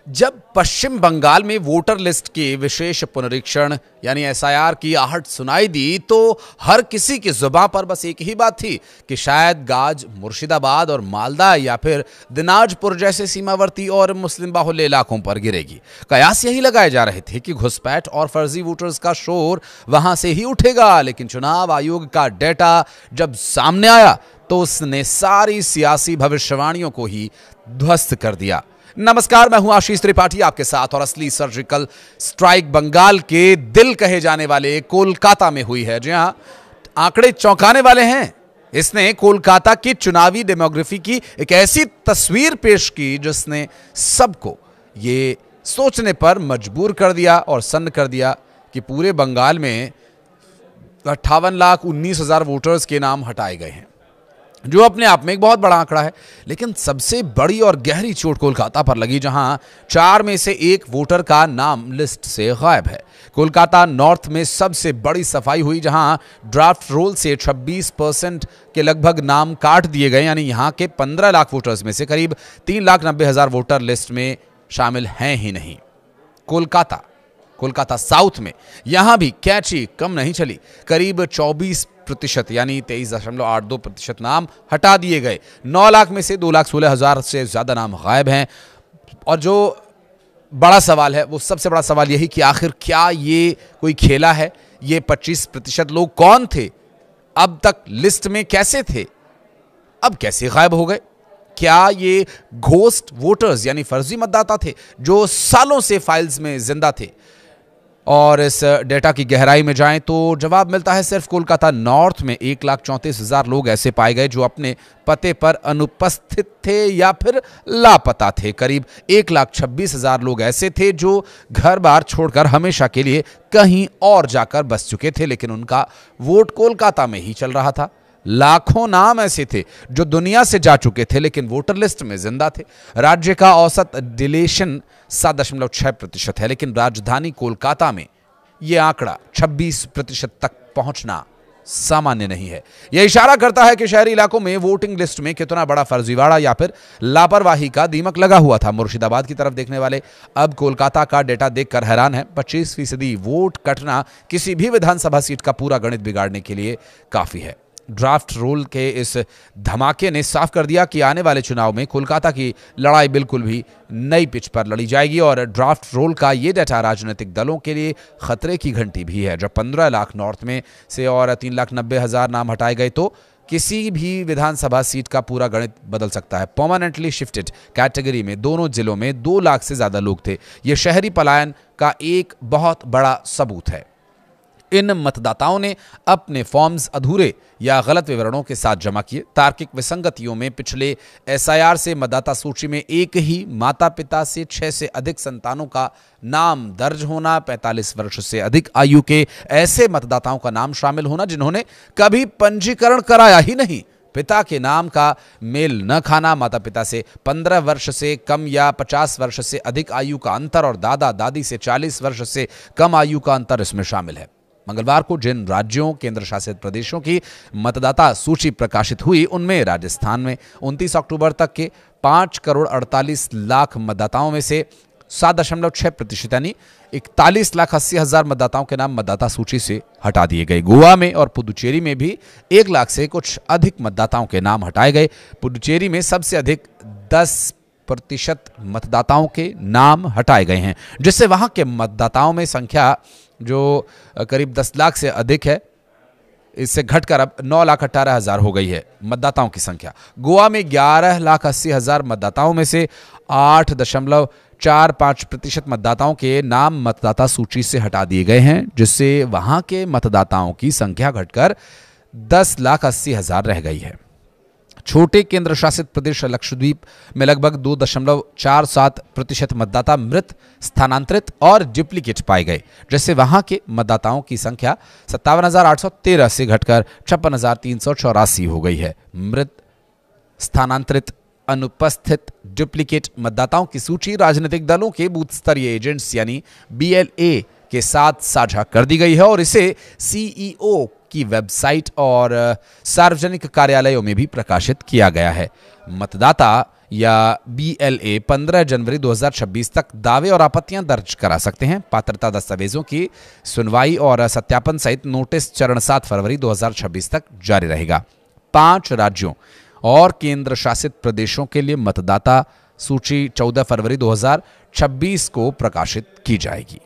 जब पश्चिम बंगाल में voter list के विशेष पुनरीक्षण यानी एसआईआर की आहट सुनाई दी तो हर किसी की जुबान पर बस एक ही बात थी कि शायद गाज मुर्शिदाबाद और मालदा या फिर दिनाजपुर जैसे सीमावर्ती और मुस्लिम बाहुल्य इलाकों पर गिरेगी। कयास यही लगाए जा रहे थे कि घुसपैठ और फर्जी वोटर्स का शोर वहां से ही उठेगा, लेकिन चुनाव आयोग का डेटा जब सामने आया तो उसने सारी सियासी भविष्यवाणियों को ही ध्वस्त कर दिया। नमस्कार, मैं हूं आशीष त्रिपाठी आपके साथ और असली सर्जिकल स्ट्राइक बंगाल के दिल कहे जाने वाले कोलकाता में हुई है। जी हां, आंकड़े चौंकाने वाले हैं। इसने कोलकाता की चुनावी डेमोग्राफी की एक ऐसी तस्वीर पेश की जिसने सबको ये सोचने पर मजबूर कर दिया और सन्न कर दिया कि पूरे बंगाल में 58,19,000 वोटर्स के नाम हटाए गए हैं, जो अपने आप में एक बहुत बड़ा आंकड़ा है। लेकिन सबसे बड़ी और गहरी चोट कोलकाता पर लगी, जहां 4 में से 1 वोटर का नाम लिस्ट से गायब है। कोलकाता नॉर्थ में सबसे बड़ी सफाई हुई, जहां ड्राफ्ट रोल से 26% के लगभग नाम काट दिए गए, यानी यहां के 15 लाख वोटर्स में से करीब 3,90,000 वोटर लिस्ट में शामिल हैं ही नहीं। कोलकाता साउथ में यहां भी कैची कम नहीं चली। करीब 24% यानी 23.82% नाम हटा दिए गए। 9 लाख में से 2,16,000 से ज्यादा नाम गायब हैं। और जो बड़ा सवाल है, वो सबसे बड़ा सवाल यही कि आखिर क्या ये कोई खेला है? ये 25% लोग कौन थे? अब तक लिस्ट में कैसे थे? अब कैसे गायब हो गए? क्या ये घोस्ट वोटर्स यानी फर्जी मतदाता थे जो सालों से फाइल्स में जिंदा थे? और इस डेटा की गहराई में जाएं तो जवाब मिलता है सिर्फ कोलकाता नॉर्थ में 1,34,000 लोग ऐसे पाए गए जो अपने पते पर अनुपस्थित थे या फिर लापता थे। करीब 1,26,000 लोग ऐसे थे जो घर बार छोड़कर हमेशा के लिए कहीं और जाकर बस चुके थे, लेकिन उनका वोट कोलकाता में ही चल रहा था। लाखों नाम ऐसे थे जो दुनिया से जा चुके थे लेकिन वोटर लिस्ट में जिंदा थे। राज्य का औसत डिलीशन 7.6% है, लेकिन राजधानी कोलकाता में यह आंकड़ा 26% तक पहुंचना सामान्य नहीं है। यह इशारा करता है कि शहरी इलाकों में वोटिंग लिस्ट में कितना बड़ा फर्जीवाड़ा या फिर लापरवाही का दीमक लगा हुआ था। मुर्शिदाबाद की तरफ देखने वाले अब कोलकाता का डेटा देखकर हैरान है। 25% वोट कटना किसी भी विधानसभा सीट का पूरा गणित बिगाड़ने के लिए काफी है। ड्राफ्ट रोल के इस धमाके ने साफ कर दिया कि आने वाले चुनाव में कोलकाता की लड़ाई बिल्कुल भी नई पिच पर लड़ी जाएगी। और ड्राफ्ट रोल का ये डेटा राजनीतिक दलों के लिए खतरे की घंटी भी है। जब 15 लाख नॉर्थ में से और 3,90,000 नाम हटाए गए तो किसी भी विधानसभा सीट का पूरा गणित बदल सकता है। परमानेंटली शिफ्टेड कैटेगरी में दोनों जिलों में 2 लाख से ज्यादा लोग थे। यह शहरी पलायन का एक बहुत बड़ा सबूत है। इन मतदाताओं ने अपने फॉर्म्स अधूरे या गलत विवरणों के साथ जमा किए। तार्किक विसंगतियों में पिछले एसआईआर से मतदाता सूची में एक ही माता पिता से 6 से अधिक संतानों का नाम दर्ज होना, 45 वर्ष से अधिक आयु के ऐसे मतदाताओं का नाम शामिल होना जिन्होंने कभी पंजीकरण कराया ही नहीं, पिता के नाम का मेल न खाना, माता पिता से 15 वर्ष से कम या 50 वर्ष से अधिक आयु का अंतर और दादा दादी से 40 वर्ष से कम आयु का अंतर इसमें शामिल है। मंगलवार को जिन राज्यों केंद्र शासित प्रदेशों की मतदाता सूची प्रकाशित हुई उनमें राजस्थान में 29 अक्टूबर तक के 5,48,00,000 मतदाताओं में से 7.6% यानी 41,80,000 मतदाताओं के नाम मतदाता सूची से हटा दिए गए। गोवा में और पुडुचेरी में भी 1 लाख से कुछ अधिक मतदाताओं के नाम हटाए गए। पुडुचेरी में सबसे अधिक 10% मतदाताओं के नाम हटाए गए हैं, जिससे वहां के मतदाताओं में संख्या जो करीब 10 लाख से अधिक है, इससे घटकर अब 9,18,000 हो गई है मतदाताओं की संख्या। गोवा में 11,80,000 मतदाताओं में से 8.45% मतदाताओं के नाम मतदाता सूची से हटा दिए गए हैं, जिससे वहां के मतदाताओं की संख्या घटकर 10,80,000 रह गई है। छोटे केंद्र शासित प्रदेश लक्षद्वीप में लगभग 2.47% मतदाता मृत, स्थानांतरित और डुप्लीकेट पाए गए, जिससे वहां के मतदाताओं की संख्या 57,813 से घटकर 56,384 हो गई है। मृत, स्थानांतरित, अनुपस्थित, डुप्लीकेट मतदाताओं की सूची राजनीतिक दलों के बूथ स्तरीय एजेंट्स यानी BLA के साथ साझा कर दी गई है और इसे CEO की वेबसाइट और सार्वजनिक कार्यालयों में भी प्रकाशित किया गया है। मतदाता या BLA 15 जनवरी 2026 तक दावे और आपत्तियां दर्ज करा सकते हैं। पात्रता दस्तावेजों की सुनवाई और सत्यापन सहित नोटिस चरण 7 फरवरी 2026 तक जारी रहेगा। 5 राज्यों और केंद्र शासित प्रदेशों के लिए मतदाता सूची 14 फरवरी 2026 को प्रकाशित की जाएगी।